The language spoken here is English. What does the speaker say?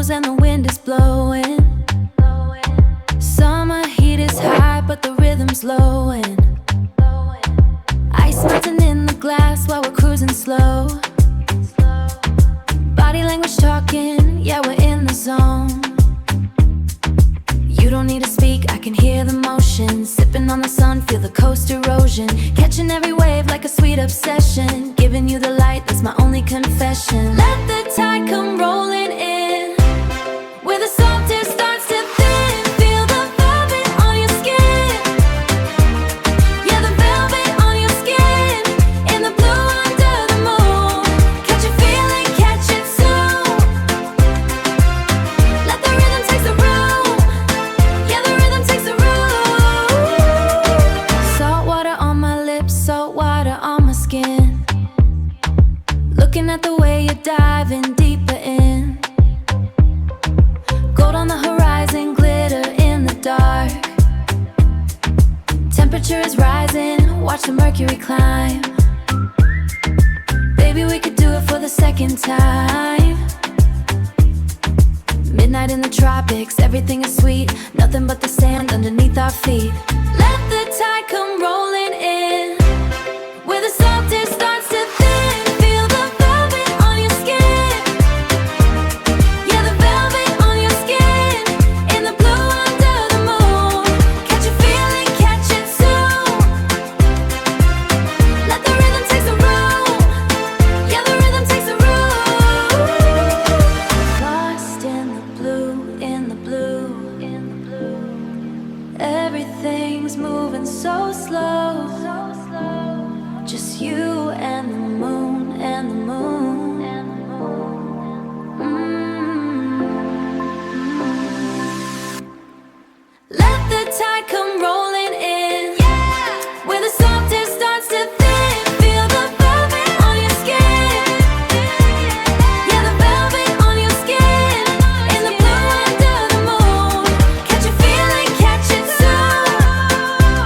clothes and the wind is blowing. Summer heat is high, but the rhythm's lowing. Ice melting in the glass while we're cruising slow. Body language talking, yeah, we're in the zone. You don't need to speak, I can hear the motion. Sipping on the sun, feel the coast erosion. Catching every wave like a sweet obsession. Giving you the light, that's my only confession. Let the tide come rolling in, where the salt air starts to thin. Feel the velvet on your skin. Yeah, the velvet on your skin. In the blue under the moon. Catch a feeling, catch it soon. Let the rhythm take the room. Yeah, the rhythm takes the room. Salt water on my lips, salt water on my skin. Looking at the way you're diving deeper in. Gold on the horizon, glitter in the dark. Temperature is rising, watch the mercury climb. Baby, we could do it for the second time. Midnight in the tropics, everything is sweet. Nothing but the sand underneath our feet. Let the tide come rolling in, where the salt air starts to thin. Feel the velvet on your skin. Yeah, the velvet on your skin. In the blue under the moon. Catch a feeling, catch it soon. Let the rhythm take the room. Yeah, the rhythm takes the room. Lost in the blue, in the blue, in the blue. Everything's moving so slow. Just you and the moon, and the moon, and the moon. Let the tide come rolling.